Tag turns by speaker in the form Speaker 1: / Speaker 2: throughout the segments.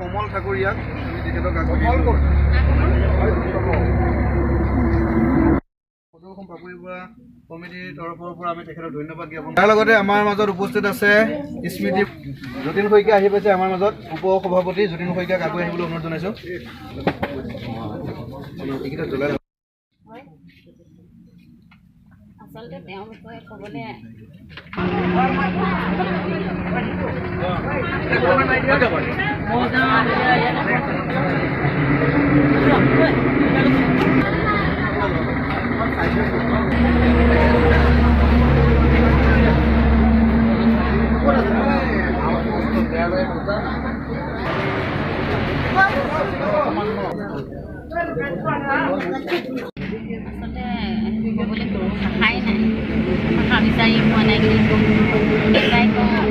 Speaker 1: কমল ঠাকুৰীয়াক আমি তেখেতক সদৌ পাপৰি বৰা কমিটিৰ তৰফৰ পৰা আমি তেখেতক ধন্যবাদ জ্ঞাপন। তাৰ লগতে আমাৰ মাজত উপস্থিত আছে স্মৃতি যতীন শইকীয়া আহি পাইছে আমাৰ মাজত, উপ সভাপতি যতীন শইকীয়াক আগুৱাই আহিবলৈ অনুৰোধ জনাইছোঁ।
Speaker 2: আচলতে তেওঁৰ বিষয়ে ক'বলৈ ভাষাই নাই, ভাষা বিচাৰি পোৱা নাই। কিন্তু দেউতাই বহুত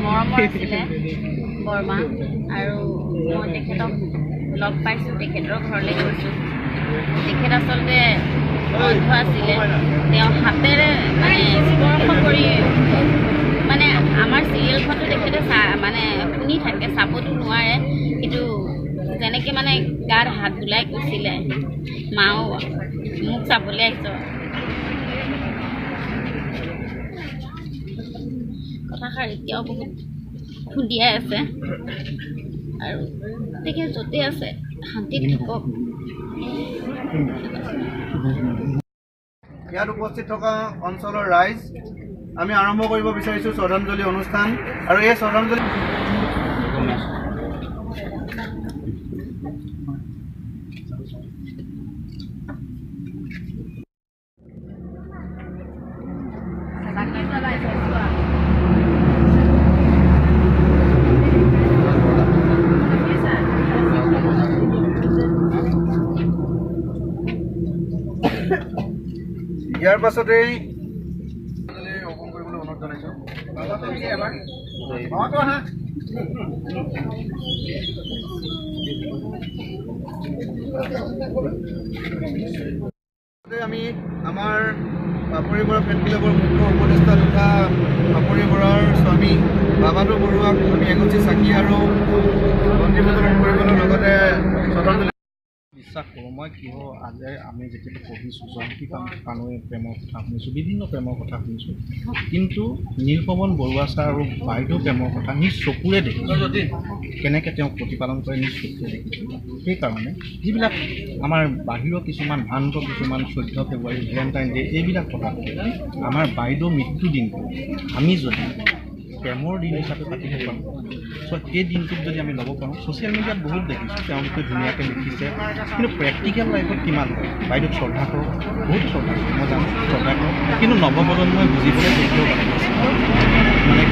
Speaker 2: মৰমৰ আছিলে বৰমা, আৰু মই তেখেতক লগ পাইছোঁ, তেখেতৰ ঘৰলৈ গৈছোঁ। তেখেত আচলতে অন্ধ আছিলে, তেওঁ হাতেৰে মানে স্পৰ্শ কৰি মানে আমাৰ চিৰিয়েলখনটো তেখেতে মানে শুনি থাকে, চাবতো নোৱাৰে, কিন্তু যেনেকৈ মানে গাত হাত বুলাই কৈছিলে, মাও মোক চাবলৈ আহিছ। কথাষাৰ এতিয়াও বহুত খুন্দিয়াই আছে, আৰু তেখেত য'তে আছে শান্তিত থাকক।
Speaker 1: ইয়াত উপস্থিত থকা অঞ্চলৰ ৰাইজ, আমি আৰম্ভ কৰিব বিচাৰিছোঁ শ্ৰদ্ধাঞ্জলি অনুষ্ঠান। আৰু এই শ্ৰদ্ধাঞ্জলি ইয়াৰ পাছতেই অৰ্পণ কৰিবলৈ অনুৰোধ জনাইছোঁ। আমি আমাৰ পাপৰি বৰা ফেন ক্লাবৰ মুখ্য উপদেষ্টা তথা পাপৰি বৰাৰ স্বামী বাবাদু বৰুৱাক আমি এগছি চাকি আৰু বন্তি প্ৰদান কৰিবলৈ লগতে শ্ৰদ্ধাঞ্জলি
Speaker 3: বিশ্বাস কৰোঁ। মই কিয় আজি আমি যেতিয়া পঢ়িছোঁ, জয়ন্তী পানৈৰ প্ৰেমৰ কথা শুনিছোঁ, বিভিন্ন প্ৰেমৰ কথা শুনিছোঁ, কিন্তু নীলপৱন বৰুৱা ছাৰ আৰু বাইদেউ প্ৰেমৰ কথা নিজ চকুৰে দেখিছোঁ। কেনেকৈ তেওঁক প্ৰতিপালন কৰে নিজ চকুৰে দেখিছোঁ। সেইকাৰণে যিবিলাক আমাৰ বাহিৰৰ কিছুমান ভ্ৰান্ত কিছুমান 14 ফেব্ৰুৱাৰী, ভেলেণ্টাইন ডে, এইবিলাক কথা আমাৰ বাইদেউ মৃত্যুদিনটো আমি যদি প্ৰেমৰ দিন হিচাপে পাতিব পাৰোঁ, চ' সেই দিনটোত যদি আমি ল'ব পাৰোঁ। ছ'চিয়েল মিডিয়াত বহুত দেখিছোঁ, তেওঁলোকে ধুনীয়াকৈ লিখিছে, কিন্তু প্ৰেক্টিকেল লাইফত কিমান হয়। বাইদেউক শ্ৰদ্ধা কৰোঁ, বহুত শ্ৰদ্ধা কৰোঁ, মই জানো শ্ৰদ্ধা কৰোঁ, কিন্তু নৱপ্ৰজন্মই বুজিবলৈ কেতিয়াও বাকী আছে। মানে